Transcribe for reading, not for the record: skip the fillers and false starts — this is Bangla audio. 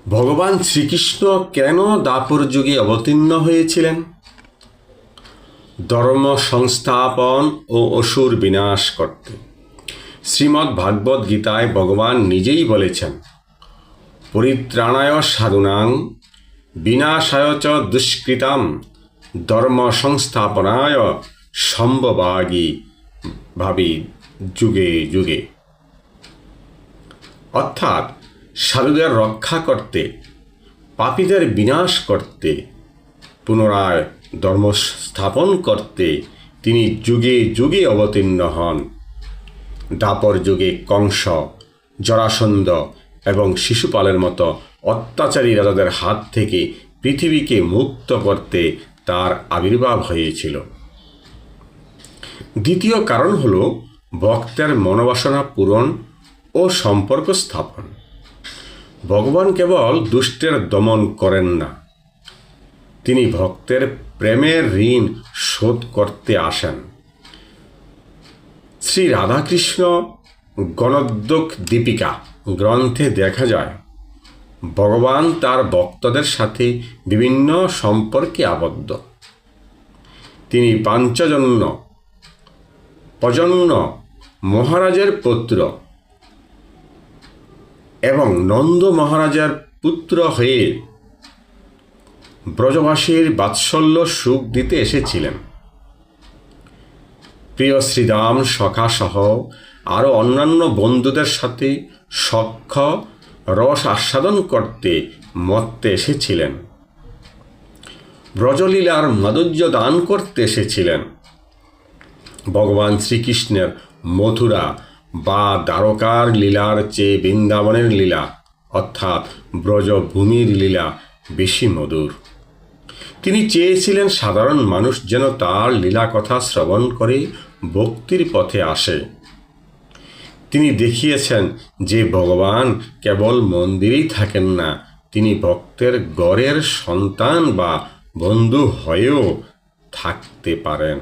ভগবান শ্রীকৃষ্ণ কেন দ্বাপর যুগে অবতীর্ণ হয়েছিলেন? ধর্ম সংস্থাপন ও অসুর বিনাশ করতে। শ্রীমদ্ ভাগবত গীতায় ভগবান নিজেই বলেছেন, পরিত্রাণায় সাধুনাং বিনাশায় চ দুষ্কৃতাম ধর্ম সংস্থাপনায় সম্ভবাগি ভাবি যুগে যুগে। অর্থাৎ সাধুদের রক্ষা করতে, পাপীদের বিনাশ করতে, পুনরায় ধর্ম স্থাপন করতে তিনি যুগে যুগে অবতীর্ণ হন। দ্বাপর যুগে কংস, জরাসন্ধ এবং শিশুপালের মতো অত্যাচারী রাজাদের হাত থেকে পৃথিবীকে মুক্ত করতে তার আবির্ভাব হয়েছিল। দ্বিতীয় কারণ হল ভক্তের মনোবাসনা পূরণ ও সম্পর্ক স্থাপন। ভগবান কেবল দুষ্টের দমন করেন না, তিনি ভক্তের প্রেমের ঋণ শোধ করতে আসেন। শ্রী রাধাকৃষ্ণ গণোদ্যোগ দীপিকা গ্রন্থে দেখা যায়, ভগবান তার ভক্তদের সাথে বিভিন্ন সম্পর্কে আবদ্ধ। তিনি পাঞ্চজন্য প্রজন্য মহারাজের পুত্র এবং নন্দ মহারাজের পুত্র হয়ে ব্রজবাসীর বাৎসল্য সুখ দিতে এসেছিলেন। প্রিয় শ্রীরাম সখাসহ আরও অন্যান্য বন্ধুদের সাথে সখ্য রস আস্বাদন করতে মত্তে এসেছিলেন। ব্রজলীলার মাধুর্য দান করতে এসেছিলেন। ভগবান শ্রীকৃষ্ণের মথুরা বা দ্বারকার লীলার চেয়ে বৃন্দাবনের লীলা অর্থাৎ ব্রজভূমির লীলা বেশি মধুর। তিনি চেয়েছিলেন সাধারণ মানুষ যেন তার লীলা কথা শ্রবণ করে ভক্তির পথে আসে। তিনি দেখিয়েছেন যে ভগবান কেবল মন্দিরেই থাকেন না, তিনি ভক্তের ঘরের সন্তান বা বন্ধু হয়েও থাকতে পারেন।